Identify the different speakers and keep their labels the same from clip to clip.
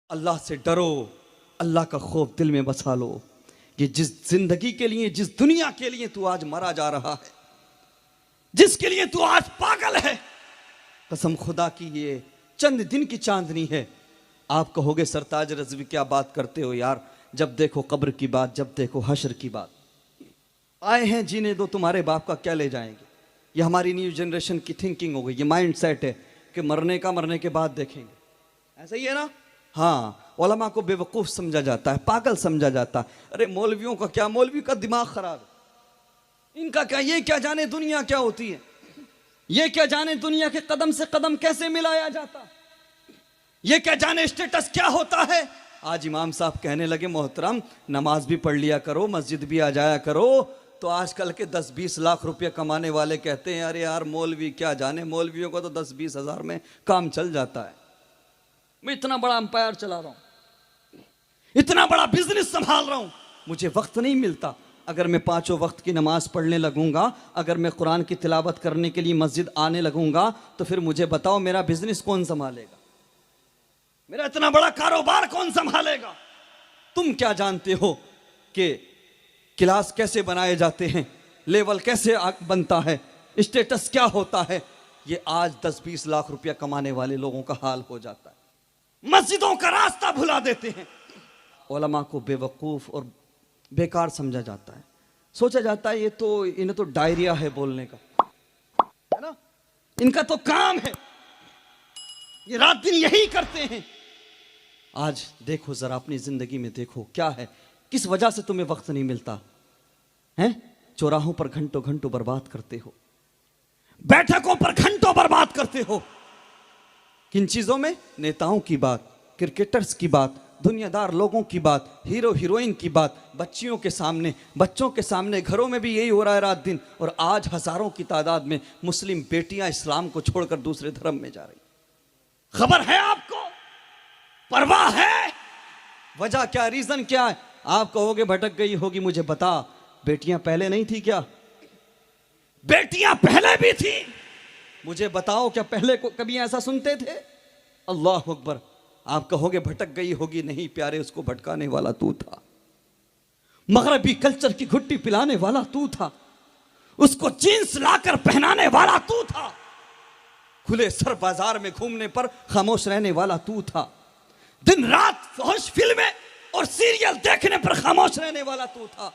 Speaker 1: अल्लाह से डरो, अल्लाह का खौफ दिल में बसा लो। ये जिस जिंदगी के लिए, जिस दुनिया के लिए तू आज मरा जा रहा है, जिसके लिए तू आज पागल है, कसम खुदा की ये चंद दिन की चांदनी है। आप कहोगे सरताज रज़वी क्या बात करते हो यार, जब देखो कब्र की बात, जब देखो हश्र की बात। आए हैं जीने दो, तुम्हारे बाप का क्या ले जाएंगे। ये हमारी न्यू जनरेशन की थिंकिंग हो गई, ये माइंड सेट है कि मरने के बाद देखेंगे। ऐसा ही है ना। हाँ, उलमा को बेवकूफ़ समझा जाता है, पागल समझा जाता है। अरे मौलवियों का क्या, मौलवी का दिमाग खराब है, इनका क्या, ये क्या जाने दुनिया क्या होती है, ये क्या जाने दुनिया के कदम से कदम कैसे मिलाया जाता, ये क्या जाने स्टेटस क्या होता है। आज इमाम साहब कहने लगे मोहतरम नमाज भी पढ़ लिया करो, मस्जिद भी आ जाया करो। तो आजकल के 10-20 लाख रुपए कमाने वाले कहते हैं अरे यार मौलवी क्या जाने, मौलवियों को तो 10-20 हज़ार में काम चल जाता है। मैं इतना बड़ा अंपायर चला रहा हूं, इतना बड़ा बिजनेस संभाल रहा हूं, मुझे वक्त नहीं मिलता। अगर मैं 5 वक्त की नमाज पढ़ने लगूंगा, अगर मैं कुरान की तिलावत करने के लिए मस्जिद आने लगूंगा, तो फिर मुझे बताओ मेरा बिजनेस कौन संभालेगा, मेरा इतना बड़ा कारोबार कौन संभालेगा। तुम क्या जानते हो कि क्लास कैसे बनाए जाते हैं, लेवल कैसे बनता है, स्टेटस क्या होता है। ये आज 10-20 लाख रुपया कमाने वाले लोगों का हाल हो जाता है। मस्जिदों का रास्ता भुला देते हैं। उलमा को बेवकूफ़ और बेकार समझा जाता है, सोचा जाता है ये तो, इन्हें तो डायरिया है बोलने का, है ना, इनका तो काम है, ये रात दिन यही करते हैं। आज देखो जरा अपनी जिंदगी में देखो क्या है, किस वजह से तुम्हें वक्त नहीं मिलता है। चौराहों पर घंटों घंटों बर्बाद करते हो, बैठकों पर घंटों बर्बाद करते हो। किन चीजों में, नेताओं की बात, क्रिकेटर्स की बात, दुनियादार लोगों की बात, हीरो हीरोइन की बात, बच्चियों के सामने, बच्चों के सामने, घरों में भी यही हो रहा है रात दिन। और आज हजारों की तादाद में मुस्लिम बेटियां इस्लाम को छोड़कर दूसरे धर्म में जा रही। खबर है आपको, परवाह है, वजह क्या, रीजन क्या है। आप कहोगे भटक गई होगी, मुझे बता, बेटियां पहले नहीं थी क्या, बेटियां पहले भी थी। मुझे बताओ क्या पहले को कभी ऐसा सुनते थे। अल्लाह अकबर। आप कहोगे भटक गई होगी, नहीं प्यारे, उसको भटकाने वाला तू था, मगरबी कल्चर की घुट्टी पिलाने वाला तू था, उसको जींस लाकर पहनाने वाला तू था, खुले सर बाजार में घूमने पर खामोश रहने वाला तू था, दिन रात फहश फिल्में और सीरियल देखने पर खामोश रहने वाला तू था।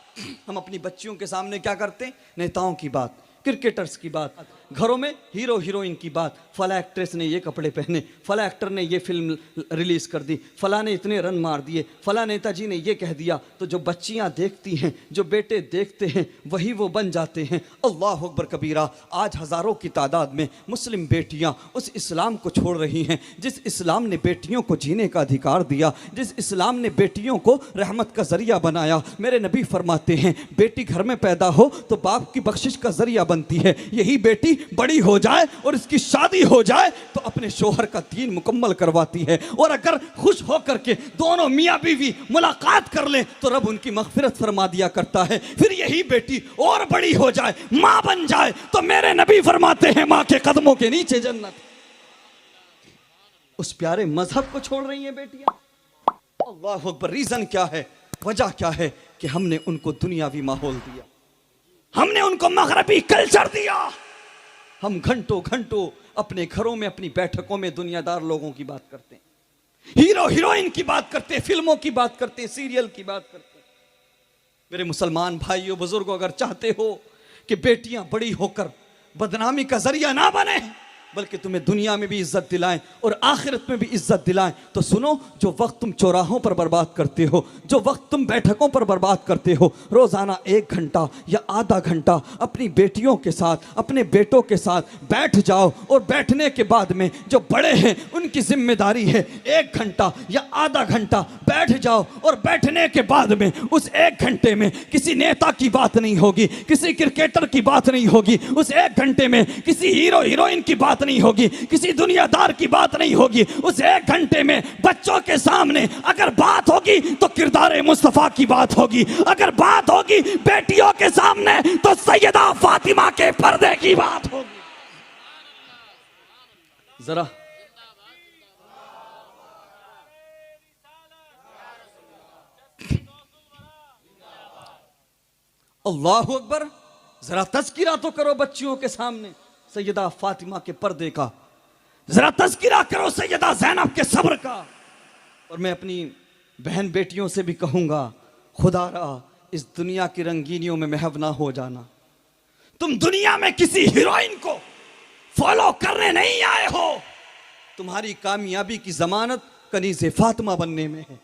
Speaker 1: हम अपनी बच्चियों के सामने क्या करते हैं, नेताओं की बात, क्रिकेटर्स की बात, घरों में हीरो हीरोइन की बात, फला एक्ट्रेस ने ये कपड़े पहने, फला एक्टर ने ये फिल्म रिलीज कर दी, फला ने इतने रन मार दिए, फला नेताजी ने ये कह दिया। तो जो बच्चियां देखती हैं, जो बेटे देखते हैं, वही वो बन जाते हैं। अल्लाह अकबर कबीरा। आज हज़ारों की तादाद में मुस्लिम बेटियां उस इस्लाम को छोड़ रही हैं जिस इस्लाम ने बेटियों को जीने का अधिकार दिया, जिस इस्लाम ने बेटियों को रहमत का ज़रिया बनाया। मेरे नबी फरमाते हैं बेटी घर में पैदा हो तो बाप की बख्शिश का ज़रिया बनती है। यही बेटी बड़ी हो जाए और इसकी शादी हो जाए तो अपने शोहर का दीन मुकम्मल करवाती है। और अगर खुश होकर के दोनों मियाँ बीवी मुलाकात कर ले तो रब उनकी मग़फ़िरत फरमा दिया करता है। फिर यही बेटी और बड़ी हो जाए, माँ बन जाए, तो मेरे नबी फरमाते हैं माँ के कदमों के नीचे जन्नत। उस प्यारे मजहब को छोड़ रही हैं बेटियां। अल्लाह अकबर। रीजन क्या है, वजह क्या है कि हमने उनको दुनियावी माहौल दिया, हमने उनको मगरबी कल्चर दिया। हम घंटों घंटों अपने घरों में, अपनी बैठकों में दुनियादार लोगों की बात करते हैं, हीरो हीरोइन की बात करते हैं, फिल्मों की बात करते हैं, सीरियल की बात करते हैं। मेरे मुसलमान भाइयों बुजुर्गों, अगर चाहते हो कि बेटियां बड़ी होकर बदनामी का जरिया ना बने, बल्कि तुम्हें दुनिया में भी इज्जत दिलाएं और आखिरत में भी इज्जत दिलाएं, तो सुनो, जो वक्त तुम चौराहों पर बर्बाद करते हो, जो वक्त तुम बैठकों पर बर्बाद करते हो, रोज़ाना 1 घंटा या आधा घंटा अपनी बेटियों के साथ, अपने बेटों के साथ बैठ जाओ। और बैठने के बाद में जो बड़े हैं उनकी जिम्मेदारी है 1 घंटा या आधा घंटा बैठ जाओ। और बैठने के बाद में उस 1 घंटे में किसी नेता की बात नहीं होगी, किसी क्रिकेटर की बात नहीं होगी, उस 1 घंटे में किसी हीरो हीरोइन की बात नहीं होगी, किसी दुनियादार की बात नहीं होगी। उस 1 घंटे में बच्चों के सामने अगर बात होगी तो किरदार मुस्तफा की बात होगी, अगर बात होगी बेटियों के सामने तो सैयदा फातिमा के पर्दे की बात होगी। जरा अल्लाहु अकबर। जरा तज़किरा तो करो बच्चियों के सामने सैयदा फातिमा के पर्दे का, जरा तज़किरा करो सैयदा ज़ैनब के सब्र का। और मैं अपनी बहन बेटियों से भी कहूंगा, खुदारा इस दुनिया की रंगीनियों में महव ना हो जाना। तुम दुनिया में किसी हीरोइन को फॉलो करने नहीं आए हो। तुम्हारी कामयाबी की जमानत कनीज़े फातिमा बनने में है।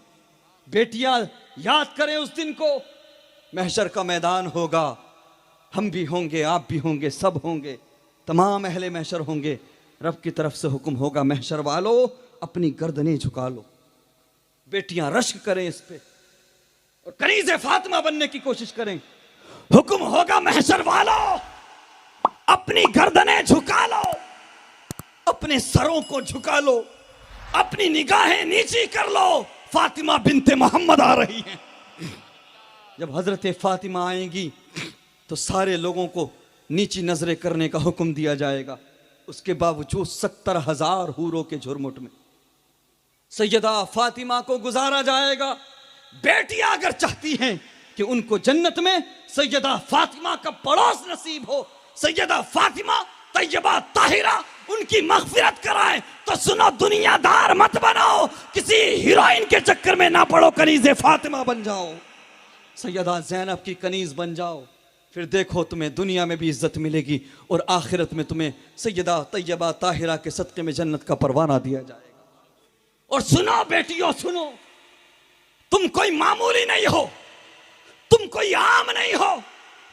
Speaker 1: बेटियां याद करें उस दिन को, महशर का मैदान होगा, हम भी होंगे, आप भी होंगे, सब होंगे, तमाम अहले महशर होंगे। रब की तरफ से हुक्म होगा, महशर वालों अपनी गर्दनें झुका लो। बेटियां रश्क करें इस पे और कनीज़े फातिमा बनने की कोशिश करें। हुक्म होगा, महशर वालों अपनी गर्दनें झुका लो, अपने सरों को झुका लो, अपनी निगाहें नीची कर लो। फातिमा बिनते मोहम्मद आ रही हैं। जब हजरत फातिमा आएंगी तो सारे लोगों को नीची नजरें करने का हुक्म दिया जाएगा। उसके बावजूद 70,000 हूरों के झुरमुट में सैयदा फातिमा को गुजारा जाएगा। बेटियां अगर चाहती हैं कि उनको जन्नत में सैयदा फातिमा का पड़ोस नसीब हो, सैयदा फातिमा तैयबा ताहिरा उनकी मगफिरत कराएं, तो सुनो, दुनियादार मत बनो, किसी हीरोइन के चक्कर में ना पड़ो, कनीज़े फातिमा बन जाओ, सैयदा ज़ैनब की कनीज़ बन जाओ। फिर देखो तुम्हें दुनिया में भी इज्जत मिलेगी और आखिरत में तुम्हें सैयदा तैयबा ताहिरा के सदक़े में जन्नत का परवाना दिया जाएगा। और सुनो बेटियों, सुनो, तुम कोई मामूली नहीं हो, तुम कोई आम नहीं हो,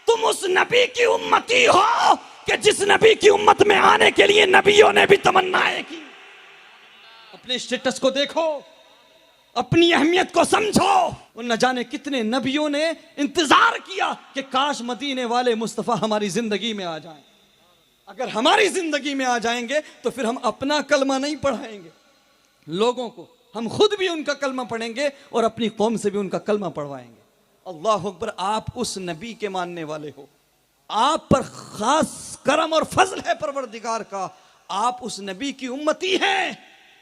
Speaker 1: तुम उस नबी की उम्मती हो कि जिस नबी की उम्मत में आने के लिए नबियों ने भी तमन्नाएं की। अपने स्टेटस को देखो, अपनी अहमियत को समझो। और न जाने कितने नबियों ने इंतजार किया कि काश मदीने वाले मुस्तफ़ा हमारी जिंदगी में आ जाएं। अगर हमारी जिंदगी में आ जाएंगे तो फिर हम अपना कलमा नहीं पढ़ाएंगे लोगों को, हम खुद भी उनका कलमा पढ़ेंगे और अपनी कौम से भी उनका कलमा पढ़वाएंगे। अल्लाह अकबर। आप उस नबी के मानने वाले हो, आप पर खास करम और फजल है परवरदिगार का। आप उस नबी की उम्मती हैं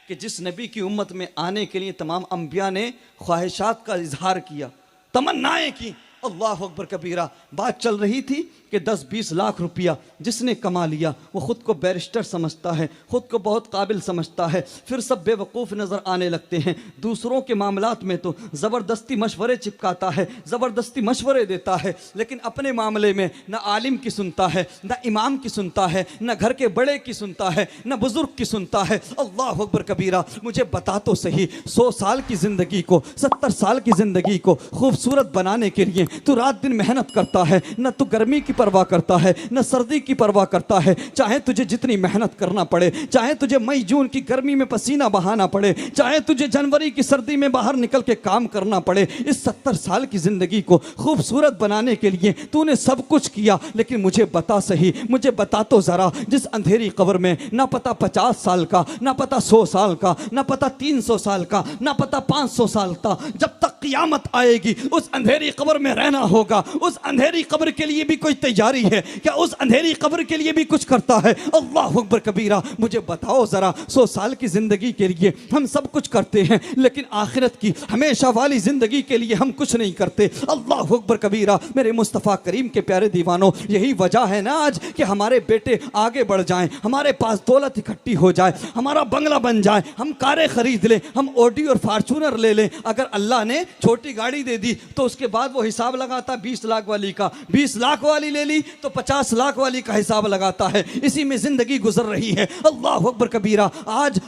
Speaker 1: कि जिस नबी की उम्मत में आने के लिए तमाम अंबिया ने ख्वाहिशात का इजहार किया, तमन्नाएं की। अल्लाह अकबर कबीरा। बात चल रही थी कि 10-20 लाख रुपया जिसने कमा लिया वो ख़ुद को बैरिस्टर समझता है, ख़ुद को बहुत काबिल समझता है, फिर सब बेवकूफ़ नज़र आने लगते हैं। दूसरों के मामलात में तो ज़बरदस्ती मशवरे चिपकाता है, ज़बरदस्ती मशवरे देता है, लेकिन अपने मामले में न आलिम की सुनता है, न इमाम की सुनता है, न घर के बड़े की सुनता है, न बुज़ुर्ग की सुनता है। अल्लाह अकबर कबीरा। मुझे बता तो सही, 100 साल की ज़िंदगी को, 70 साल की ज़िंदगी को खूबसूरत बनाने के लिए तू रात दिन मेहनत करता है, न तू गर्मी की परवाह करता है, न सर्दी की परवाह करता है। चाहे तुझे जितनी मेहनत करना पड़े, चाहे तुझे मई जून की गर्मी में पसीना बहाना पड़े, चाहे तुझे जनवरी की सर्दी में बाहर निकल के काम करना पड़े, इस 70 साल की ज़िंदगी को खूबसूरत बनाने के लिए तूने सब कुछ किया। लेकिन मुझे बता सही, मुझे बता तो ज़रा, जिस अंधेरी कब्र में ना पता 50 साल का, ना पता 100 साल का, ना पता 300 साल का, ना पता 500 साल का, जब तक क़यामत आएगी उस अंधेरी कब्र में रहना होगा। उस अंधेरी कब्र के लिए भी कोई तैयारी है क्या? उस अंधेरी कब्र के लिए भी कुछ करता है? अल्लाह अकबर कबीरा। मुझे बताओ ज़रा, 100 साल की ज़िंदगी के लिए हम सब कुछ करते हैं, लेकिन आखिरत की हमेशा वाली ज़िंदगी के लिए हम कुछ नहीं करते। अल्लाह अकबर कबीरा। मेरे मुस्तफ़ा करीम के प्यारे दीवानों, यही वजह है ना आज कि हमारे बेटे आगे बढ़ जाएं, हमारे पास दौलत इकट्ठी हो जाए, हमारा बंगला बन जाए, हम कारें खरीद लें, हम ऑडी और फार्चूनर ले लें। अगर अल्लाह ने छोटी गाड़ी दे दी तो उसके बाद वो हिसाब लगाता 20 लाख वाली का, 20 लाख वाली ले ली तो 50 लाख वाली का हिसाब लगाता है। इसी में जिंदगी गुजर रही है। अल्लाह अकबर कबीरा। आज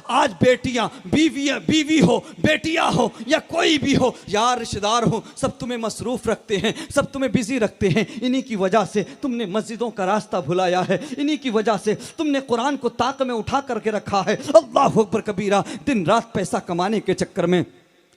Speaker 1: बेटियां, बीवी हो, बेटियां हो या कोई भी हो, यार रिश्तेदार हो, सब तुम्हें मसरूफ रखते हैं, सब तुम्हें बिजी रखते हैं। इन्हीं की वजह से तुमने मस्जिदों का रास्ता भुलाया है, इन्हीं की वजह से तुमने कुरान को ताक में उठा करके रखा है। अल्लाह अकबर कबीरा। दिन रात पैसा कमाने के चक्कर में,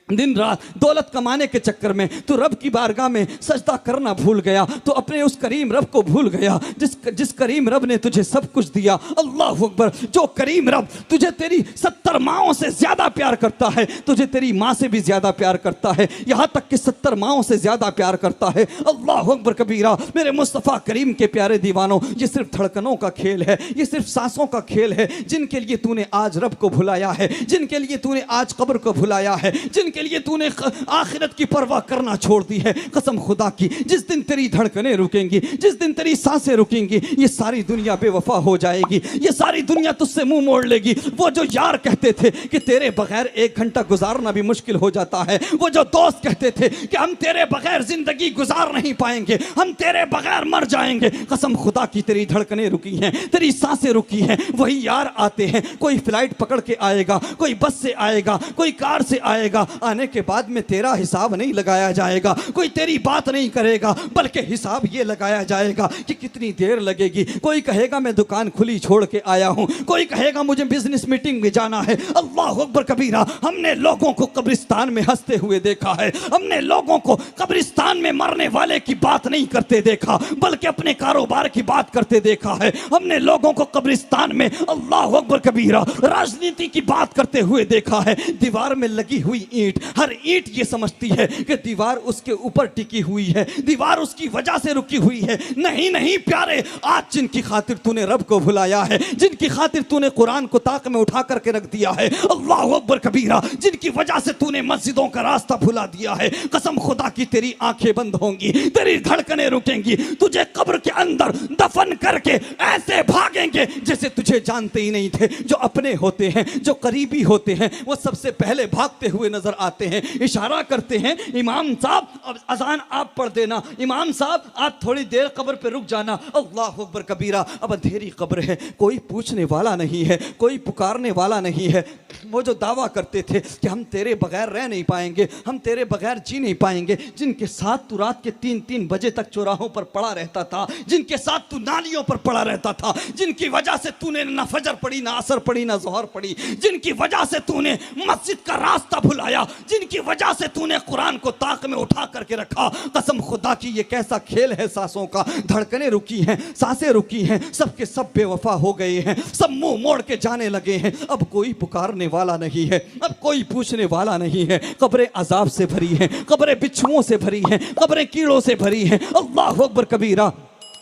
Speaker 1: दिन रात दौलत कमाने के चक्कर में तू रब की बारगाह में सजदा करना भूल गया, तो अपने उस करीम रब को भूल गया जिस करीम रब ने तुझे सब कुछ दिया। अल्लाह अकबर। जो करीम रब तुझे तेरी 70 माओं से ज्यादा प्यार करता है, तुझे तेरी माँ से भी ज्यादा प्यार करता है, यहाँ तक कि 70 माओं से ज्यादा प्यार करता है। अल्लाह अकबर कबीरा। मेरे मुस्तफ़ा करीम के प्यारे दीवानों, ये सिर्फ धड़कनों का खेल है, ये सिर्फ सांसों का खेल है। जिनके लिए तूने आज रब को भुलाया है, जिनके लिए तूने आज कब्र को भुलाया है, जिनके जिसके लिए तूने आखिरत की परवाह करना छोड़ दी है, कसम खुदा की जिस दिन तेरी धड़कनें रुकेंगी, जिस दिन तेरी सांसें रुकेंगी, ये सारी दुनिया बेवफा हो जाएगी, ये सारी दुनिया तुझसे मुंह मोड़ लेगी। वो जो यार कहते थे कि तेरे बगैर एक घंटा गुजारना भी मुश्किल हो जाता है, वो जो दोस्त कहते थे कि हम तेरे बगैर जिंदगी गुजार नहीं पाएंगे, हम तेरे बगैर मर जाएंगे, कसम खुदा की तेरी धड़कनें रुकी हैं, तेरी सांसें रुकी हैं, वही यार आते हैं। कोई फ्लाइट पकड़ के आएगा, कोई बस से आएगा, कोई कार से आएगा, आने के बाद में तेरा हिसाब नहीं लगाया जाएगा, कोई तेरी बात नहीं करेगा, बल्कि हिसाब ये लगाया जाएगा कि कितनी देर लगेगी। कोई कहेगा मैं दुकान खुली छोड़ के आया हूं, कोई कहेगा मुझे बिजनेस मीटिंग में जाना है। अल्लाह अकबर कबीरा। हमने लोगों को कब्रिस्तान में हंसते हुए देखा है, हमने लोगों को कब्रिस्तान में मरने वाले की बात नहीं करते देखा, बल्कि अपने कारोबार की बात करते देखा है। हमने लोगों को कब्रिस्तान में अल्लाह अकबर कबीरा राजनीति की बात करते हुए देखा है। दीवार में लगी हुई ईंट, हर ईंट ये समझती है कि दीवार उसके ऊपर टिकी हुई है, दीवार उसकी वजह से रुकी हुई है। नहीं नहीं प्यारे, आज जिनकी खातिर तूने रब को भुलाया है, जिनकी खातिर तूने कुरान को ताक में उठा करके रख दिया है, अल्लाह अकबर कबीरा, जिनकी वजह से तूने मस्जिदों का रास्ता भुला दिया है, कसम खुदा की तेरी आंखें बंद होंगी, तेरी धड़कनें रुकेंगी, तुझे कब्र के अंदर दफन करके ऐसे भागेंगे जैसे तुझे जानते ही नहीं थे। जो अपने होते हैं, जो करीबी होते हैं, वो सबसे पहले भागते हुए नजर आते हैं, इशारा करते हैं इमाम साहब अब अजान आप पढ़ देना, इमाम साहब आप थोड़ी देर कब्र पे रुक जाना। अल्लाह अकबर कबीरा। अब अंधेरी कब्र है, कोई पूछने वाला नहीं है, कोई पुकारने वाला नहीं है। वो जो दावा करते थे कि हम तेरे बगैर रह नहीं पाएंगे, हम तेरे बगैर जी नहीं पाएंगे, जिनके साथ तू रात के 3-3 बजे तक चौराहों पर पड़ा रहता था, जिनके साथ तू नालियों पर पड़ा रहता था, जिनकी वजह से तूने ना फजर पड़ी, ना असर पड़ी, ना जोहर पड़ी, जिनकी वजह से तूने मस्जिद का रास्ता भुलाया, जिनकी वजह से तूने कुरान को ताक में उठा करके रखा, कसम खुदा की ये कैसा खेल है सांसों का। धड़कनें रुकी हैं, सांसें रुकी हैं, सबके सब बेवफा हो गए हैं, सब मुंह मोड़ के जाने लगे हैं। अब कोई पुकारने वाला नहीं है, अब कोई पूछने वाला नहीं है। कब्रें अजाब से भरी हैं, कब्रें बिच्छुओं से भरी हैं, कब्रें कीड़ों से भरी हैं। अल्लाह अकबर कबीरा।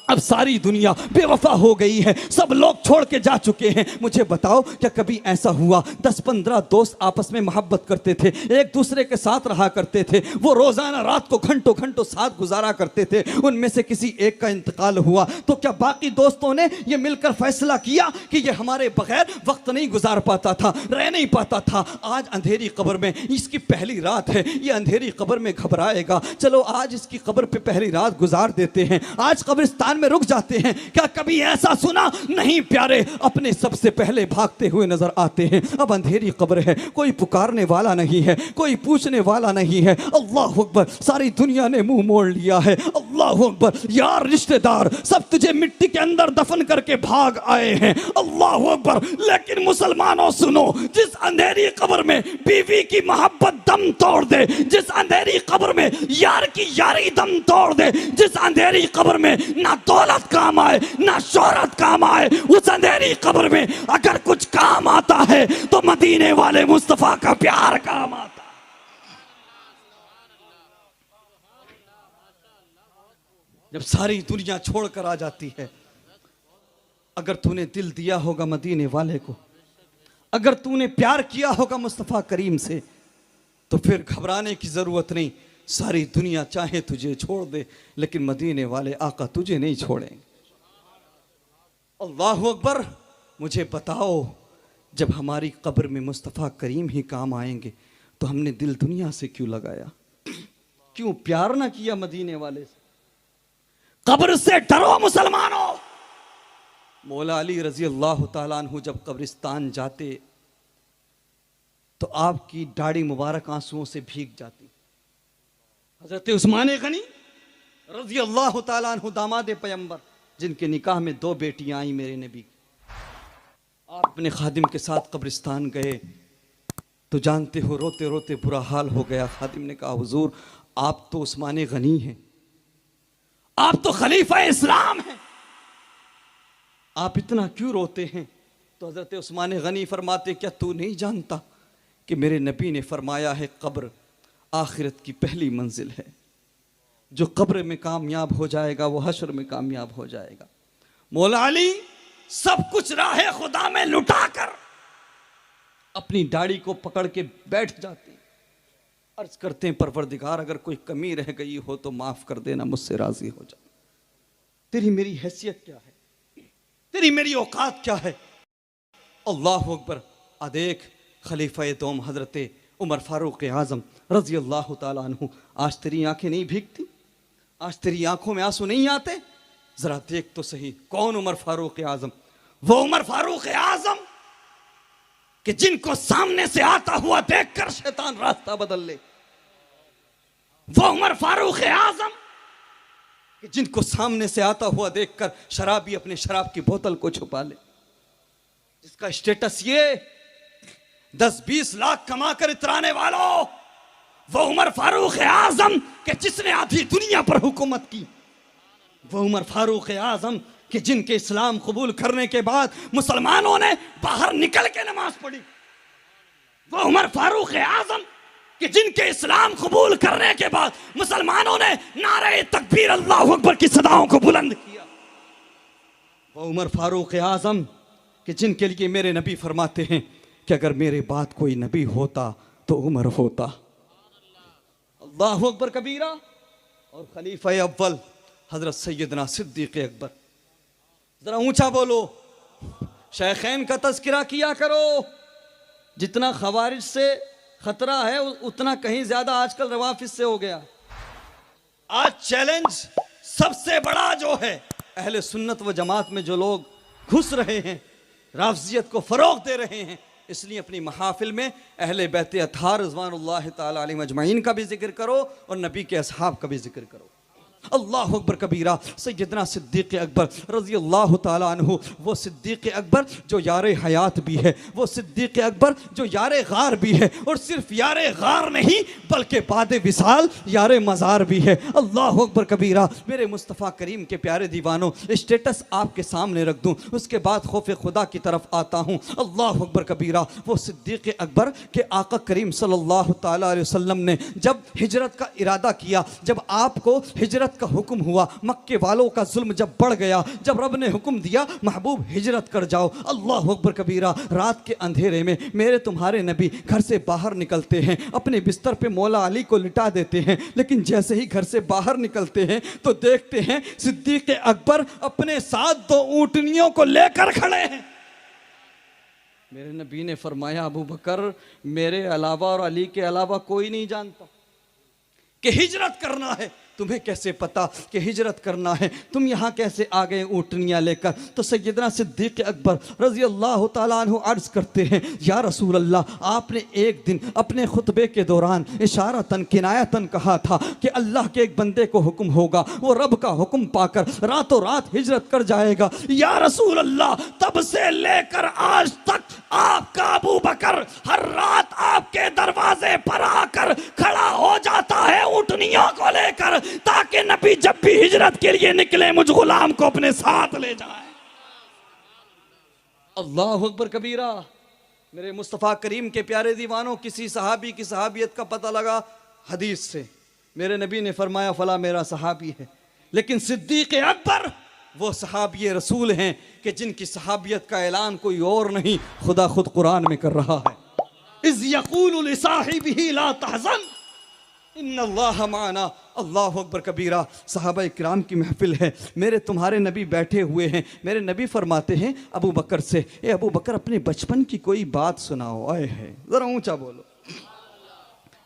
Speaker 1: अब सारी दुनिया बेवफा हो गई है, सब लोग छोड़ के जा चुके हैं। मुझे बताओ क्या कभी ऐसा हुआ 10-15 दोस्त आपस में मोहब्बत करते थे, एक दूसरे के साथ रहा करते थे, वो रोजाना रात को घंटों घंटों साथ गुजारा करते थे, उनमें से किसी एक का इंतकाल हुआ तो क्या बाकी दोस्तों ने ये मिलकर फैसला किया कि ये हमारे बगैर वक्त नहीं गुजार पाता था, रह नहीं पाता था। आज अंधेरी कब्र में इसकी पहली रात है, ये अंधेरी कब्र में घबराएगा, चलो आज इसकी कब्र पे पहली रात गुजार देते हैं, आज कब्रिस्तान में रुक जाते हैं। क्या कभी ऐसा सुना? नहीं प्यारे, अपने सबसे पहले भागते हुए नजर आते हैं। अब अंधेरी कब्र है, कोई पुकारने वाला नहीं है, कोई पूछने वाला नहीं है। अल्लाह अकबर। सारी दुनिया ने मुंह मोड़ लिया है। अल्लाह अकबर। यार रिश्तेदार सब तुझे मिट्टी के अंदर दफन करके भाग आए हैं। अल्लाह अकबर। लेकिन मुसलमानों सुनो, जिस अंधेरी कब्र में बीवी की मोहब्बत दम तोड़ दे, जिस अंधेरी कब्र में यार की यारी दम तोड़ दे, जिस अंधेरी कब्र में ना दौलत काम आए ना शोहरत काम आए, उस अंधेरी कब्र में अगर कुछ काम आता है तो मदीने वाले मुस्तफा का प्यार काम आता है। जब सारी दुनिया छोड़कर आ जाती है, अगर तूने दिल दिया होगा मदीने वाले को, अगर तूने प्यार किया होगा मुस्तफा करीम से, तो फिर घबराने की जरूरत नहीं। सारी दुनिया चाहे तुझे छोड़ दे, लेकिन मदीने वाले आका तुझे नहीं छोड़ेंगे। अल्लाह अकबर। मुझे बताओ, जब हमारी कब्र में मुस्तफ़ा करीम ही काम आएंगे तो हमने दिल दुनिया से क्यों लगाया? क्यों प्यार ना किया मदीने वाले से? कब्र से डरो मुसलमानों। मौला अली रजी अल्लाह तआला अन्हु जब कब्रिस्तान जाते तो आपकी दाढ़ी मुबारक आंसुओं से भीग जाती। हजरत उस्मान गनी रजी अल्लाह तआला अन्हु दामाद पैगंबर, जिनके निकाह में 2 बेटियां आई मेरे नबी, आप अपने खादिम के साथ कब्रिस्तान गए तो जानते हो रोते रोते बुरा हाल हो गया। खादिम ने कहा, हुजूर आप तो उस्मान गनी हैं, आप तो खलीफा इस्लाम हैं, आप इतना क्यों रोते हैं? तो हजरत उस्मान गनी फरमाते, क्या तू नहीं जानता कि मेरे नबी ने फरमाया है कब्र आखिरत की पहली मंजिल है, जो कब्र में कामयाब हो जाएगा वो हश्र में कामयाब हो जाएगा। मौला अली सब कुछ राहे खुदा में लुटाकर अपनी दाढ़ी को पकड़ के बैठ जाते। अर्ज करते हैं परवरदिगार अगर कोई कमी रह गई हो तो माफ कर देना, मुझसे राजी हो जा। तेरी मेरी हैसियत क्या है, तेरी मेरी औकात क्या है। अल्लाह अकबर। देख खलीफा दोम हजरत उमर फारूक आजम रजी अल्लाह ताला अन्हु, आज तेरी आंखें नहीं भीगती, आज तेरी आंखों में आंसू नहीं आते? जरा देख तो सही कौन उमर फारूक आजम। वो उमर फारूक आजम कि जिनको सामने से आता हुआ देखकर शैतान रास्ता बदल ले। वो उमर फारूक आजम कि जिनको सामने से आता हुआ देखकर शराबी अपने शराब की बोतल को छुपा ले। जिसका स्टेटस ये 10-20 लाख कमा कर इतराने वालों, वो उमर फारूक आजम कि जिसने आधी दुनिया पर हुकूमत की। वो उमर फारूक आजम कि जिनके इस्लाम कबूल करने के बाद मुसलमानों ने बाहर निकल के नमाज पढ़ी। वो उमर फारूक आजम कि जिनके इस्लाम कबूल करने के बाद मुसलमानों ने नारे तकबीर अल्लाहु अकबर की सदाओं को बुलंद किया। वो उमर फारूक आजम कि जिनके लिए मेरे नबी फरमाते हैं कि अगर मेरे बाद कोई नबी होता तो उमर होता। अल्लाहु अकबर कबीरा। और खलीफा अव्वल हजरत सैयदना सिद्दीक अकबर। जरा ऊंचा बोलो, शेखैन का तज़किरा किया करो। जितना खवारिज से खतरा है उतना कहीं ज्यादा आजकल रवाफिज से हो गया। आज चैलेंज सबसे बड़ा जो है, अहले सुन्नत व जमात में जो लोग घुस रहे हैं, राफजियत को फरोग दे रहे हैं, इसलिए अपनी महाफिल में अहले बैत अतहार रिज़वानुल्लाह ताला अलैहिम अजमईन का भी जिक्र करो और नबी के असहाब का भी जिक्र करो। अल्लाह अकबर कबीरा। सैयदना सिद्दीक अकबर रजी अल्लाह ताला अन्हु, वो सिद्दीक अकबर जो यारे हयात भी है, वो सिद्दीक अकबर जो यारे गार भी है, और सिर्फ यारे गार नहीं बल्कि बाद विसाल यारे मज़ार भी है। अल्लाह अकबर कबीरा। मेरे मुस्तफ़ा करीम के प्यारे दीवानों, स्टेटस आपके सामने रख दूँ, उसके बाद खौफ खुदा की तरफ आता हूँ। अल्लाह अकबर कबीरा। वो सिद्दीक अकबर के आका करीम सल्लल्लाहु ताला अलैहि वसल्लम ने जब हिजरत का इरादा किया, जब आपको हिजरत का हुक्म हुआ, मक्के वालों का जुल्म जब बढ़ गया, जब रब ने हुक्म दिया महबूब हिजरत कर जाओ। अल्लाह अकबर कबीरा। रात के अंधेरे में मेरे तुम्हारे नबी घर से बाहर निकलते हैं, अपने बिस्तर पे मौला अली को लिटा देते हैं, लेकिन जैसे ही घर से बाहर निकलते हैं तो देखते हैं सिद्दीक अकबर अपने साथ 2 ऊंटनियों को लेकर खड़े हैं। मेरे नबी ने फरमाया, अबू बकर मेरे अलावा और अली के अलावा कोई नहीं जानता कि हिजरत करना है। तुम्हें कैसे पता कि हिजरत करना है? तुम यहाँ कैसे आ गए ऊँटनियाँ लेकर? तो सैयदना सिद्दीक अकबर रज़ी अल्लाह ताला अन्हु अर्ज़ करते हैं, या रसूल अल्लाह, आपने एक दिन अपने खुतबे के दौरान इशारतन किनायतन कहा था कि अल्लाह के एक बंदे को हुक्म होगा, वो रब का हुक्म पाकर रातों रात हिजरत कर जाएगा। या रसूल अल्लाह, तब से लेकर आज तक आपका अबू बकर हर रात आपके दरवाजे पर आकर खड़ा हो जाता है ऊँटनियों को लेकर, ताकि नबी जब भी हिजरत के लिए निकले मुझ गुलाम को अपने साथ ले जाए। अल्लाह अकबर कबीरा। मेरे मुस्तफ़ा करीम के प्यारे दीवानों, किसी सहाबी की सहाबियत का पता लगा हदीस से, मेरे नबी ने फरमाया फला मेरा सहाबी है, लेकिन सिद्दीक अकबर वो सहाबी रसूल हैं कि जिनकी सहाबियत का ऐलान कोई और नहीं, खुदा खुद कुरान में कर रहा है। इज़ यक़ूलु लिसाहिबिही ला तहज़न इन्नल्लाह माना। अल्लाह अकबर कबीरा। सहाबा इकराम की महफिल है, मेरे तुम्हारे नबी बैठे हुए हैं। मेरे नबी फरमाते हैं अबू बकर से, ए अबू बकर अपने बचपन की कोई बात सुनाओ। आए है, ज़रा ऊंचा बोलो।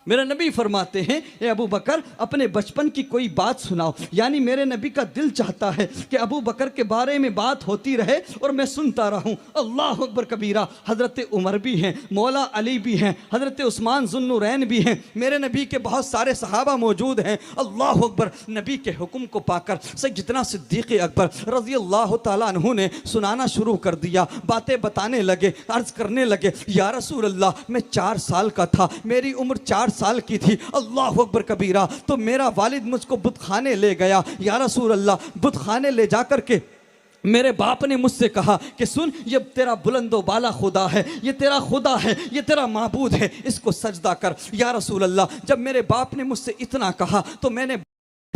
Speaker 1: मेरे नबी फरमाते हैं, ए अबू बकर अपने बचपन की कोई बात सुनाओ। यानी मेरे नबी का दिल चाहता है कि अबू बकर के बारे में बात होती रहे और मैं सुनता रहूं। अल्लाह अकबर कबीरा। हज़रत उमर भी हैं, मौला अली भी हैं, हज़रत उस्मान ज़ुन्नुरैन भी हैं, मेरे नबी के बहुत सारे सहाबा मौजूद हैं। अल्लाह अकबर। नबी के हुक्म को पाकर सैयदना सिद्दीक़ अकबर रज़ी अल्लाह ताला अन्हु ने सुनाना शुरू कर दिया, बातें बताने लगे, अर्ज़ करने लगे, या रसूल अल्लाह, मैं 4 साल का था, मेरी उम्र 4 साल की थी। अल्लाह अकबर कबीरा। तो मेरा वालिद मुझको बुतखाने ले गया। या रसूल अल्लाह, बुतखाने ले जाकर के मेरे बाप ने मुझसे कहा कि सुन, ये तेरा बुलंदो बाला खुदा है, ये तेरा खुदा है, ये तेरा माबूद है, इसको सजदा कर। या रसूल अल्लाह, जब मेरे बाप ने मुझसे इतना कहा तो मैंने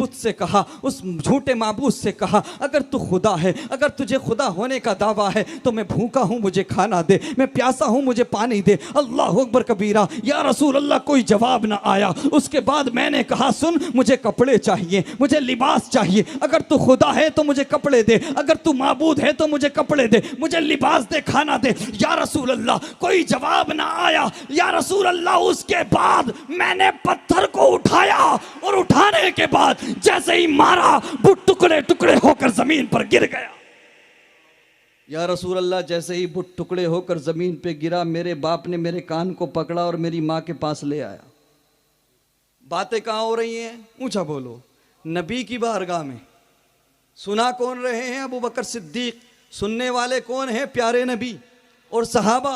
Speaker 1: बुत से कहा, उस झूठे माबूद से कहा, अगर तू खुदा है, अगर तुझे खुदा होने का दावा है तो मैं भूखा हूँ मुझे खाना दे, मैं प्यासा हूँ मुझे पानी दे। अल्लाह अकबर कबीरा। या रसूल अल्लाह कोई जवाब ना आया। उसके बाद मैंने कहा सुन, मुझे कपड़े चाहिए, मुझे लिबास चाहिए, अगर तू खुदा है तो मुझे कपड़े दे, अगर तू माबूद है तो मुझे कपड़े दे, मुझे लिबास दे, खाना दे। या रसूल अल्लाह कोई जवाब ना आया। या रसूल अल्लाह उसके बाद मैंने पत्थर को उठाया और उठाने के बाद जैसे ही मारा वो टुकड़े टुकड़े होकर जमीन पर गिर गया। या रसूल अल्लाह जैसे ही बुत टुकड़े होकर जमीन पे गिरा, मेरे बाप ने मेरे कान को पकड़ा और मेरी माँ के पास ले आया। बातें कहाँ हो रही हैं? ऊंचा बोलो। नबी की बारगाह में। सुना कौन रहे हैं? अबू बकर सिद्दीक। सुनने वाले कौन हैं? प्यारे नबी और सहाबा।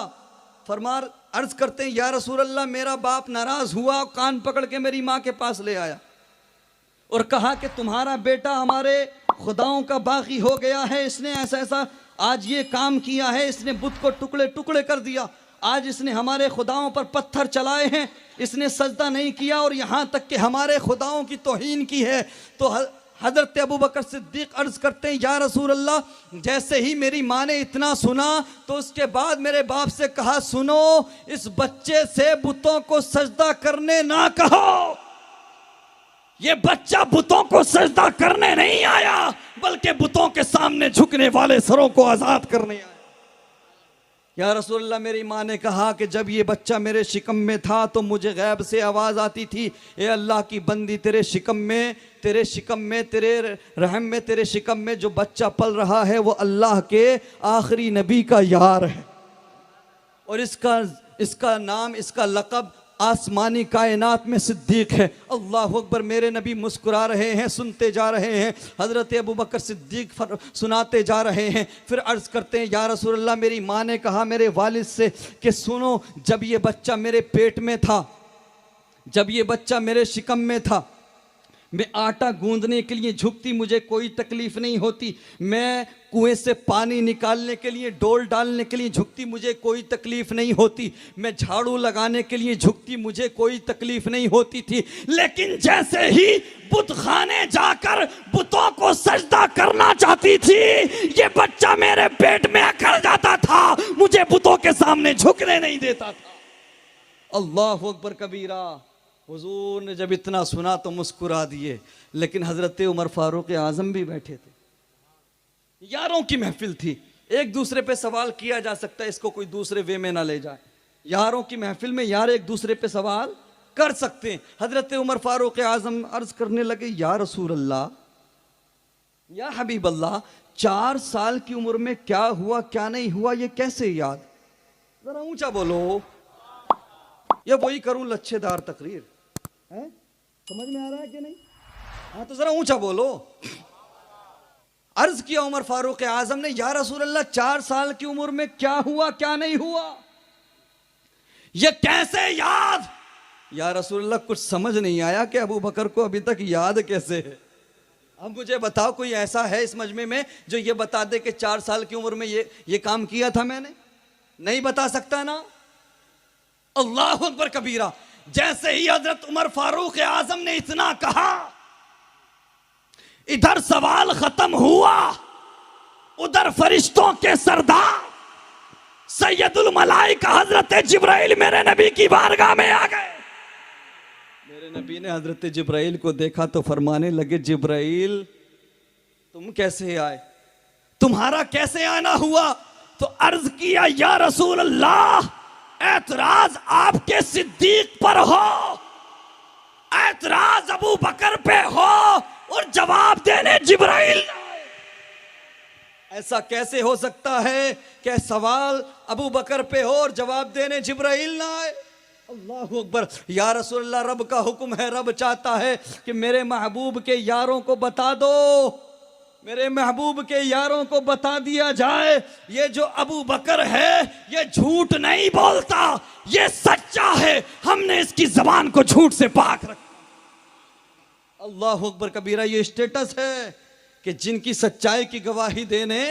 Speaker 1: फरमार अर्ज करते हैं या रसूल अल्लाह मेरा बाप नाराज हुआ, कान पकड़ के मेरी माँ के पास ले आया और कहा कि तुम्हारा बेटा हमारे खुदाओं का बागी हो गया है, इसने ऐसा ऐसा आज ये काम किया है, इसने बुत को टुकड़े टुकड़े कर दिया, आज इसने हमारे खुदाओं पर पत्थर चलाए हैं, इसने सजदा नहीं किया और यहाँ तक कि हमारे खुदाओं की तौहीन की है। तो हजरत अबू बकर सिद्दीक अर्ज करते हैं या रसूल अल्लाह जैसे ही मेरी माँ ने इतना सुना तो उसके बाद मेरे बाप से कहा सुनो, इस बच्चे से बुतों को सजदा करने ना कहो। ये बच्चा बुतों को सजदा करने नहीं आया बल्कि बुतों के सामने झुकने वाले सरों को आजाद करने आया। या रसूल अल्लाह मेरी माँ ने कहा कि जब ये बच्चा मेरे शिकम में था तो मुझे गैब से आवाज़ आती थी, ए अल्लाह की बंदी तेरे शिकम में, तेरे रहम में, तेरे शिकम में जो बच्चा पल रहा है वो अल्लाह के आखिरी नबी का यार है और इसका नाम, इसका लक़ब आसमानी कायनात में सिद्दीक है। अल्लाह अकबर। मेरे नबी मुस्कुरा रहे हैं, सुनते जा रहे हैं। हज़रत अबू बकर सिद्दीक सुनाते जा रहे हैं। फिर अर्ज़ करते हैं या रसूल अल्लाह मेरी माँ ने कहा मेरे वालिद से कि सुनो, जब ये बच्चा मेरे पेट में था, जब ये बच्चा मेरे शिकम में था, मैं आटा गूंदने के लिए झुकती मुझे कोई तकलीफ़ नहीं होती, मैं कुएं से पानी निकालने के लिए, डोल डालने के लिए झुकती मुझे कोई तकलीफ़ नहीं होती, मैं झाड़ू लगाने के लिए झुकती मुझे कोई तकलीफ़ नहीं होती थी। लेकिन जैसे ही बुत खाने जाकर बुतों को सजदा करना चाहती थी, ये बच्चा मेरे पेट में अकड़ जाता था, मुझे बुतों के सामने झुकने नहीं देता था। अल्लाह अकबर कबीरा। हुजूर ने जब इतना सुना तो मुस्कुरा दिए, लेकिन हज़रत उमर फारूक आज़म भी बैठे थे। यारों की महफिल थी, एक दूसरे पे सवाल किया जा सकता है, इसको कोई दूसरे वे में ना ले जाए। यारों की महफिल में यार एक दूसरे पे सवाल कर सकते हैं। हज़रत उमर फारूक आज़म अर्ज करने लगे या रसूल अल्लाह, या हबीब अल्लाह, 4 साल की उम्र में क्या हुआ क्या नहीं हुआ ये कैसे याद? जरा ऊंचा बोलो। या वही करूं लच्छेदार तकरीर है? समझ में आ रहा है कि नहीं? हाँ तो जरा ऊंचा बोलो। अर्ज किया उमर फारूक आजम ने या रसूल अल्लाह 4 साल की उम्र में क्या हुआ क्या नहीं हुआ ये कैसे याद? या रसूल अल्लाह कुछ समझ नहीं आया कि अबू बकर को अभी तक याद कैसे है? अब मुझे बताओ कोई ऐसा है इस मजमे में जो ये बता दे कि 4 साल की उम्र में ये काम किया था मैंने? नहीं बता सकता ना? अल्लाह अकबर कबीरा। जैसे ही हजरत उमर फारूक आजम ने इतना कहा, इधर सवाल खत्म हुआ, उधर फरिश्तों के सरदार सैयदुल मलाइका हजरत जिब्राइल मेरे नबी की बारगाह में आ गए। मेरे नबी ने हजरत जिब्राइल को देखा तो फरमाने लगे जिब्राइल तुम कैसे आए, तुम्हारा कैसे आना हुआ? तो अर्ज किया या रसूल अल्लाह ऐतराज आपके सिद्दीक पर हो, ऐतराज अबू बकर पे हो और जवाब देने जिब्राइल। ऐसा कैसे हो सकता है कि सवाल अबू बकर पे हो और जवाब देने जिब्राइल ना आए? अल्लाह अकबर। या रसूल अल्लाह रब का हुक्म है, रब चाहता है कि मेरे महबूब के यारों को बता दो, मेरे महबूब के यारों को बता दिया जाए ये जो अबू बकर है ये झूठ नहीं बोलता, ये सच्चा है, हमने इसकी जबान को झूठ से पाक रखा। अल्लाह अकबर कबीरा। ये स्टेटस है कि जिनकी सच्चाई की गवाही देने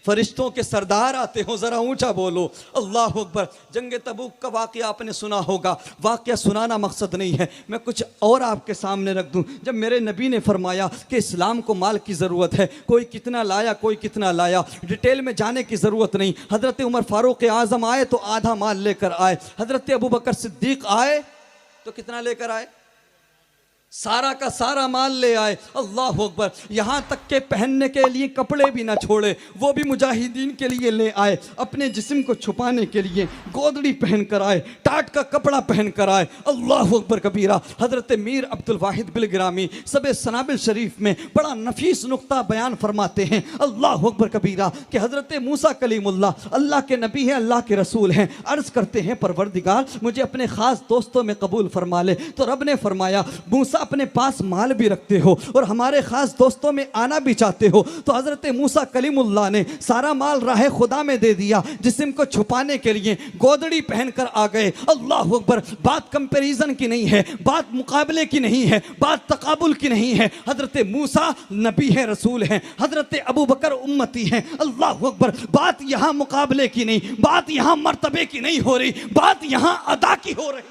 Speaker 1: फरिश्तों के सरदार आते हो, जरा ऊंचा बोलो अल्लाह अकबर। जंग तबूक का वाक़या आपने सुना होगा, वाक़या सुनाना मकसद नहीं है, मैं कुछ और आपके सामने रख दूं। जब मेरे नबी ने फरमाया कि इस्लाम को माल की ज़रूरत है, कोई कितना लाया कोई कितना लाया, डिटेल में जाने की ज़रूरत नहीं। हज़रत उमर फ़ारूक आज़म आए तो आधा माल लेकर आए, हज़रत अबू बकर सिद्दीक़ आए तो कितना लेकर आए, सारा का सारा माल ले आए। अल्लाह अकबर। यहाँ तक के पहनने के लिए कपड़े भी ना छोड़े, वो भी मुजाहिदीन के लिए ले आए। अपने जिस्म को छुपाने के लिए गोदड़ी पहन कर आए, टाट का कपड़ा पहन कर आए। अल्लाह अकबर कबीरा। हज़रत मीर अब्दुल वाहिद बिलग्रामी सबे सनाबिल शरीफ में बड़ा नफीस नुक्ता बयान फरमाते हैं, अल्लाह अकबर कबीरा, कि हज़रत मूसा कलीमुल्लाह अल्लाह के नबी हैं, अल्लाह के रसूल हैं। अर्ज़ करते हैं परवरदिगार मुझे अपने ख़ास दोस्तों में कबूल फरमा ले। तो रब ने फरमाया मूसा अपने पास माल भी रखते हो और हमारे खास दोस्तों में आना भी चाहते हो। तो हज़रत मूसा कलीमुल्लाह ने सारा माल राह खुदा में दे दिया, जिस्म को छुपाने के लिए गोदड़ी पहनकर आ गए। अल्लाह अकबर। बात कंपैरिजन की नहीं है, बात मुकाबले की नहीं है, बात तकाबुल की नहीं है। हज़रत मूसा नबी है, रसूल हैं, हज़रत अबू बकर उम्मती हैं। अल्लाह अकबर। बात यहाँ मुकाबले की नहीं, बात यहाँ मर्तबे की नहीं हो रही, बात यहाँ अदा की हो रही।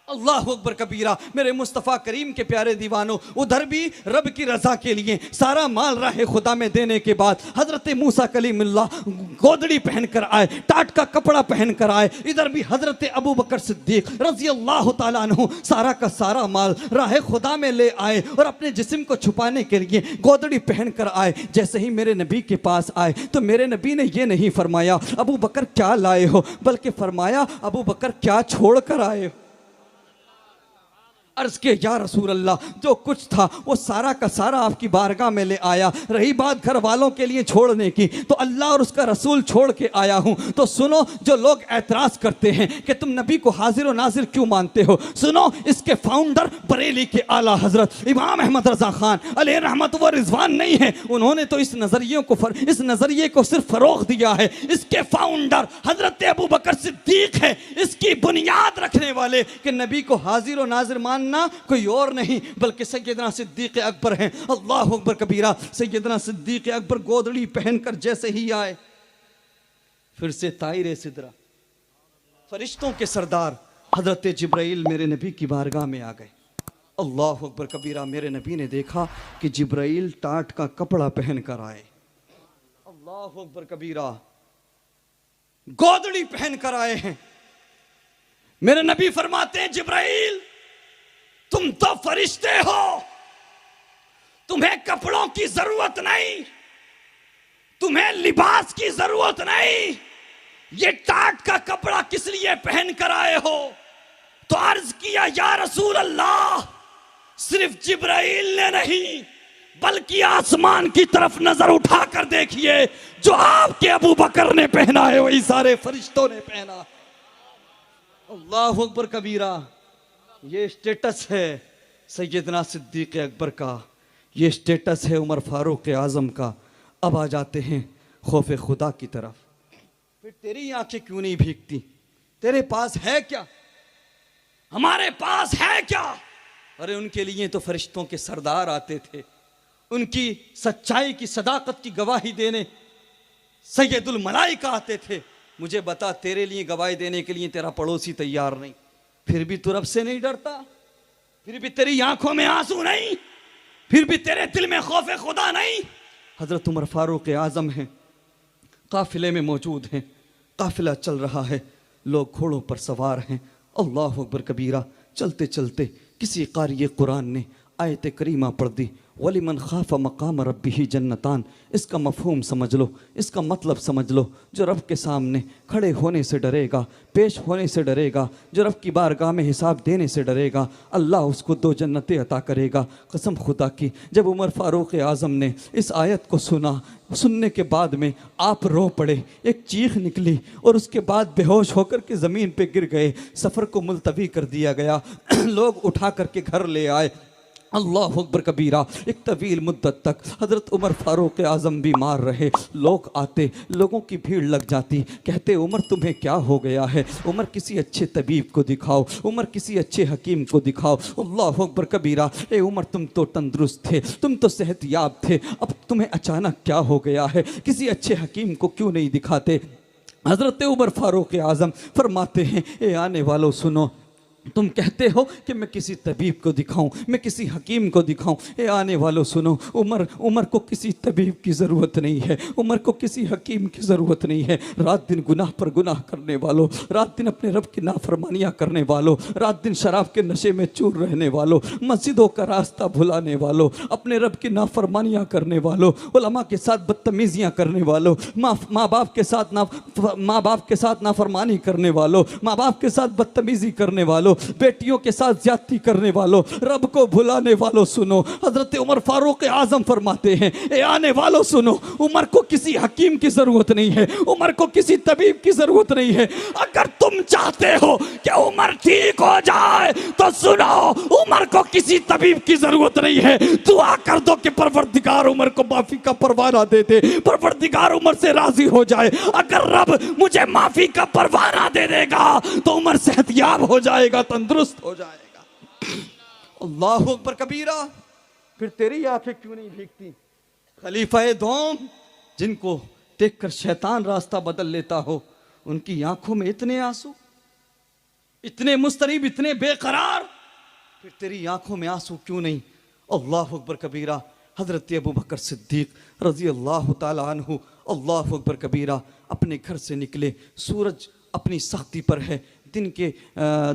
Speaker 1: अल्लाह अकबर कबीरा। मेरे मुस्तफ़ा करीम के प्यारे दीवानों, उधर भी रब की रज़ा के लिए सारा माल राह खुदा में देने के बाद हज़रत मूसा कलीमुल्लाह गोदड़ी पहन कर आए, टाट का कपड़ा पहन कर आए। इधर भी हज़रत अबू बकर सिद्दीक़ रज़ी अल्लाह तआला अन्हु सारा का सारा माल राह खुदा में ले आए और अपने जिस्म को छुपाने के लिए गोदड़ी पहन कर आए। जैसे ही मेरे नबी के पास आए तो मेरे नबी ने ये नहीं फरमाया अबू बकर क्या लाए हो, बल्कि फरमाया अबू बकर क्या छोड़ कर आए हो। अर्ज़ के या रसूल अल्लाह, जो कुछ था वो सारा का सारा आपकी बारगाह में ले आया। रही बात घर वालों के लिए छोड़ने की, तो अल्लाह और उसका रसूल छोड़ के आया हूँ। तो सुनो, जो लोग एतराज़ करते हैं कि तुम नबी को हाजिर व नाजिर क्यों मानते हो, सुनो, इसके फाउंडर बरेली के आला हजरत इमाम अहमद रज़ा खान अलैहि रहमत व रिज़वान नहीं है। उन्होंने तो इस नज़रिए को सिर्फ फ़रोग़ दिया है। इसके फाउंडर हजरत अबू बकर सिद्दीक़ है, इसकी बुनियाद रखने वाले कि नबी को हाजिर व नाजिर मान ना कोई और नहीं बल्कि सैयदना सिद्दीक़ अकबर हैं। अल्लाह अकबर कबीरा। सैयदना सिद्दीक़ अकबर गोदड़ी पहनकर जैसे ही आए, फिर से ताइरे सिदरा, फरिश्तों के सरदार हजरत जिब्राइल मेरे नबी की बारगाह में आ गए। अल्लाह अकबर कबीरा। मेरे नबी ने देखा कि जिब्राइल टाट का कपड़ा पहन कर आए। अल्लाह अकबर कबीरा। गोदड़ी पहन कर आए हैं। मेरे नबी फरमाते हैं जिब्राइल तुम तो फरिश्ते हो, तुम्हें कपड़ों की जरूरत नहीं, तुम्हें लिबास की जरूरत नहीं, ये टाट का कपड़ा किस लिए पहन कर आए हो। तो अर्ज किया या रसूल अल्लाह, सिर्फ जिब्राइल ने नहीं बल्कि आसमान की तरफ नजर उठाकर देखिए, जो आपके अबू बकर ने पहना है वही सारे फरिश्तों ने पहना। अल्लाह अकबर कबीरा। ये स्टेटस है सैयदना सिद्दीक़ अकबर का, ये स्टेटस है उमर फारूक आज़म का। अब आ जाते हैं खौफ खुदा की तरफ। फिर तेरी आंखें क्यों नहीं भीगती, तेरे पास है क्या, हमारे पास है क्या। अरे उनके लिए तो फरिश्तों के सरदार आते थे, उनकी सच्चाई की सदाकत की गवाही देने सैयदुल मलाइका आते थे। मुझे बता, तेरे लिए गवाही देने के लिए तेरा पड़ोसी तैयार नहीं, फिर भी तू रब से नहीं डरता, फिर भी तेरी आंखों में आंसू नहीं, फिर भी तेरे दिल में खौफ खुदा नहीं। हजरत उमर फारूक आज़म हैं, काफिले में मौजूद हैं, काफिला चल रहा है, लोग घोड़ों पर सवार हैं। अल्लाह अकबर कबीरा। चलते चलते किसी कारी कुरान ने आयत करीमा पढ़ दी, वलिमन खाफ मकाम रब्बिही जन्नतान। इसका मफहूम समझ लो, इसका मतलब समझ लो। जो रब के सामने खड़े होने से डरेगा, पेश होने से डरेगा, जो रब की बारगाह में हिसाब देने से डरेगा, अल्लाह उसको 2 जन्नतें अता करेगा। कसम खुदा की, जब उमर फारूक आज़म ने इस आयत को सुना, सुनने के बाद में आप रो पड़े, एक चीख निकली और उसके बाद बेहोश होकर के ज़मीन पे गिर गए। सफ़र को मुलतवी कर दिया गया, लोग उठा करके घर ले आए। अल्लाह अकबर कबीरा। एक तवील मुद्दत तक हज़रत उमर फ़ारूक आज़म बीमार रहे। लोग आते, लोगों की भीड़ लग जाती, कहते उमर तुम्हें क्या हो गया है, उमर किसी अच्छे तबीब को दिखाओ, उमर किसी अच्छे हकीम को दिखाओ। अल्लाह अकबर कबीरा। ए उमर तुम तो तंदुरुस्त थे, तुम तो सेहतयाब थे, अब तुम्हें अचानक क्या हो गया है, किसी अच्छे हकीम को क्यों नहीं दिखाते। हज़रत उमर फ़ारूक आज़म फरमाते हैं, ए आने वालों सुनो, तुम कहते हो कि मैं किसी तबीब को दिखाऊं, मैं किसी हकीम को दिखाऊं। ए आने वालों सुनो, उमर को किसी तबीब की ज़रूरत नहीं है, उमर को किसी हकीम की ज़रूरत नहीं है। रात दिन गुनाह पर गुनाह करने वालों, रात दिन अपने रब की नाफरमानियाँ करने वालों, रात दिन शराब के नशे में चूर रहने वालों, मस्जिदों का रास्ता भुलाने वालों, अपने रब की नाफरमानियाँ करने वालों, उलमा के साथ बदतमीज़ियाँ करने वालों, माँ बाप के साथ नाफरमानी करने वालों, माँ बाप के साथ बदतमीज़ी करने वालों, बेटियों के साथ ज्यादती करने वालों, रब को भुलाने वालों सुनो, हजरत उमर फारूक आजम फरमाते हैं, ए आने वालों सुनो, उमर को किसी हकीम की जरूरत नहीं है, उमर को किसी तबीब की जरूरत नहीं है। अगर तुम चाहते हो कि उमर ठीक हो जाए तो सुनो, उमर को किसी तबीब की जरूरत नहीं है। दुआ कर दो कि परवरदिगार उमर को माफी का परवाना दे दे, परवरदिगार उमर से राजी हो जाए। अगर रब मुझे माफी का परवाना दे देगा तो उमर सेहतयाब हो जाएगा, तंदुरुस्त हो जाएगा। अल्लाह अकबर कबीरा। फिर तेरी आंखें क्यों नहीं भीगती? खलीफा दोम जिनको देखकर शैतान रास्ता बदल लेता हो, उनकी आंखों में इतने आंसू, इतने मुस्तरीब, इतने बेकरार, फिर तेरी आंखों में आंसू क्यों नहीं? अल्लाह अकबर कबीरा। हजरत अबू बकर सिद्दीक रजी अल्लाह ताला अन्हु, अल्लाह अकबर कबीरा, अपने घर से निकले। सूरज अपनी सख्ती पर है, दिन के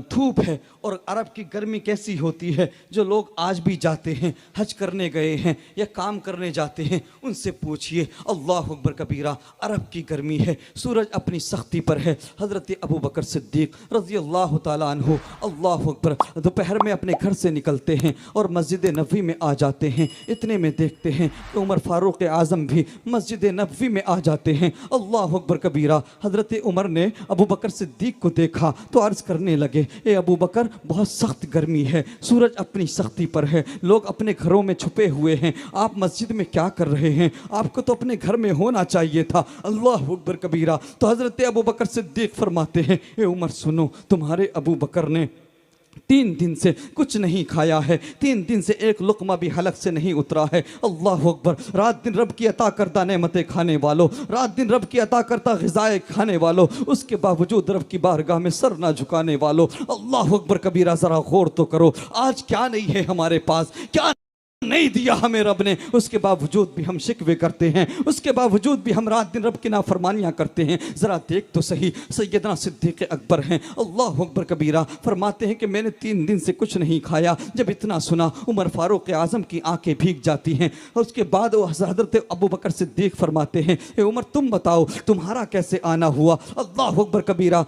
Speaker 1: धूप है, और अरब की गर्मी कैसी होती है, जो लोग आज भी जाते हैं, हज करने गए हैं या काम करने जाते हैं, उनसे पूछिए। अल्लाह अकबर कबीरा। अरब की गर्मी है, सूरज अपनी सख्ती पर है। हज़रत अबू बकर सिद्दीक रज़ी अल्लाह ताला अन्हु, अल्लाह अकबर, दोपहर में अपने घर से निकलते हैं और मस्जिद नबवी में आ जाते हैं। इतने में देखते हैं कि उमर फ़ारूक आज़म भी मस्जिद नबवी में आ जाते हैं। अल्लाह अकबर कबीरा। हज़रत उमर ने अबू बकर सिद्दीक को देखा तो अर्ज़ करने लगे, ए अबू बकर, बहुत सख्त गर्मी है, सूरज अपनी सख्ती पर है, लोग अपने घरों में छुपे हुए हैं, आप मस्जिद में क्या कर रहे हैं? आपको तो अपने घर में होना चाहिए था। अल्लाह अकबर कबीरा। तो हज़रत अबू बकर सिद्दीक फरमाते हैं, ए उमर सुनो, तुम्हारे अबू बकर ने 3 दिन से कुछ नहीं खाया है, 3 दिन से एक लुक़मा भी हलक से नहीं उतरा है। अल्लाह अकबर। रात दिन रब की अता करता नेमतें खाने वालों, रात दिन रब की अता करता ग़िज़ाएँ खाने वालों, उसके बावजूद रब की बारगाह में सर ना झुकाने वालों, अल्लाह अकबर कबीरा, ज़रा गौर तो करो, आज क्या नहीं है हमारे पास, क्या नहीं दिया हमें रब ने, उसके बावजूद भी हम शिकवे करते हैं, उसके बावजूद भी हम रात दिन रब की नाफरमानियां करते हैं। ज़रा देख तो सही। सैयदना सिद्दीक़ अकबर हैं, अल्लाह अकबर कबीरा, फरमाते हैं कि मैंने 3 दिन से कुछ नहीं खाया। जब इतना सुना, उमर फ़ारूक आज़म की आंखें भीग जाती हैं। और उसके बाद हज़रत अबू बकर सिद्दीक़ फरमाते हैं, ए उमर, तुम बताओ तुम्हारा कैसे आना हुआ? अल्लाह अकबर कबीरा।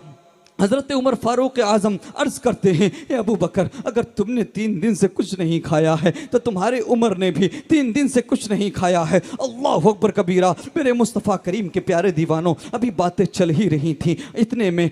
Speaker 1: हज़रत उमर फ़ारूक आज़म अर्ज़ करते हैं, ए अबू बकर, अगर तुमने 3 दिन से कुछ नहीं खाया है तो तुम्हारे उमर ने भी 3 दिन से कुछ नहीं खाया है। अल्लाह अकबर कबीरा। मेरे मुस्तफ़ा करीम के प्यारे दीवानों, अभी बातें चल ही रही थी, इतने में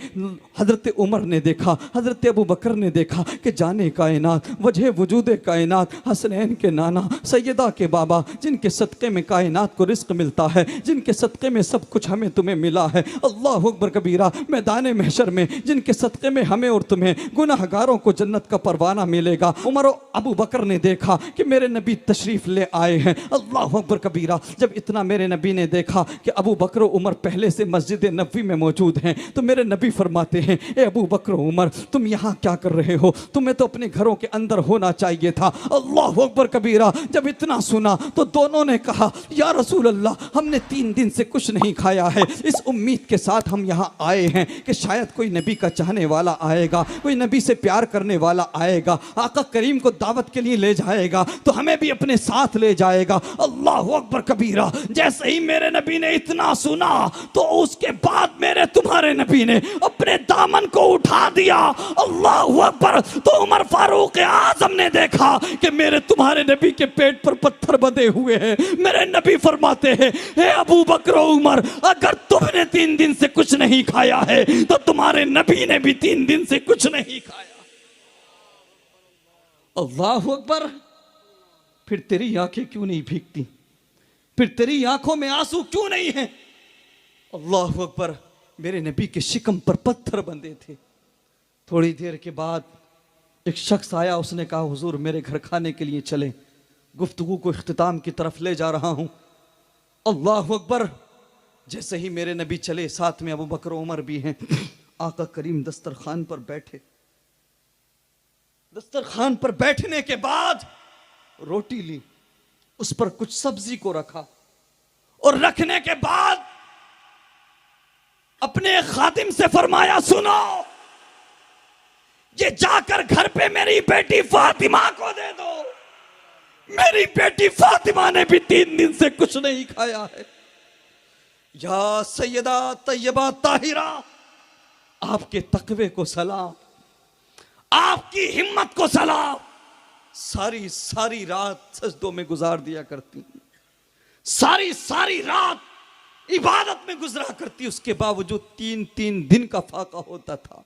Speaker 1: हज़रत उमर ने देखा, हज़रत अबू बकर ने देखा कि जाने कायनात, वजह वजूद कायनात, हसनैन के नाना, सैयदा के बाबा, जिनके सदक़े में कायनात को रिज़्क़ मिलता है, जिनके सदक़े में सब कुछ हमें तुम्हें मिला है। अल्लाह अकबर कबीरा। मैदान महशर में जिनके सदक़े में हमें और तुम्हें गुनाहगारों को जन्नत का परवाना मिलेगा, उमर अबू बकर ने देखा कि मेरे नबी तशरीफ़ ले आए हैं। अल्लाह अकबर कबीरा। जब इतना मेरे नबी ने देखा कि अबू बकर उमर पहले से मस्जिद नबवी में मौजूद हैं, तो मेरे नबी फरमाते हैं, ए अबू बकर उमर, तुम यहाँ क्या कर रहे हो? तुम्हें तो अपने घरों के अंदर होना चाहिए था। अल्लाह अकबर कबीरा। जब इतना सुना तो दोनों ने कहा, या रसूल अल्लाह, हमने 3 दिन से कुछ नहीं खाया है, इस उम्मीद के साथ हम यहाँ आए हैं कि शायद कोई नबी का चाहने वाला आएगा, कोई नबी से प्यार करने वाला आएगा, आका करीम को दावत के लिए ले जाएगा, तो हमें भी अपने साथ ले जाएगा। अल्लाह अकबर कबीरा। जैसे ही मेरे नबी ने इतना सुना तो उसके बाद मेरे तुम्हारे नबी ने अपने दामन को उठा दिया। अल्लाह अकबर। तो उमर फारूक आजम ने देखा कि मेरे तुम्हारे नबी के पेट पर पत्थर बंधे हुए हैं। मेरे नबी फरमाते हैं, हे अबू बकर उमर, अगर तुमने 3 दिन से कुछ नहीं खाया है तो तुम्हारे नबी ने भी 3 दिन से कुछ नहीं खाया। अल्लाह अकबर। फिर तेरी आंखें क्यों नहीं भीगती, फिर तेरी आंखों में आंसू क्यों नहीं है? अल्लाह अकबर। मेरे नबी के शिकम पर पत्थर बंधे थे। थोड़ी देर के बाद एक शख्स आया, उसने कहा हुजूर मेरे घर खाने के लिए चले, गुफ्तगू को इख्तिताम की तरफ ले जा रहा हूं। अल्लाह अकबर। जैसे ही मेरे नबी चले, साथ में अबू बकर उमर भी हैं। आका करीम दस्तरखान पर बैठे। दस्तरखान पर बैठने के बाद रोटी ली, उस पर कुछ सब्जी को रखा, और रखने के बाद अपने खादिम से फरमाया सुनो, ये जाकर घर पे मेरी बेटी फातिमा को दे दो। मेरी बेटी फातिमा ने भी 3 दिन से कुछ नहीं खाया है। या सैयदा तैयबा ताहिरा, आपके तकवे को सलाम, आपकी हिम्मत को सलाम। सारी सारी रात सजदों में गुजार दिया करती, सारी सारी रात इबादत में गुजरा करती, उसके बावजूद 3-3 दिन का फाका होता था।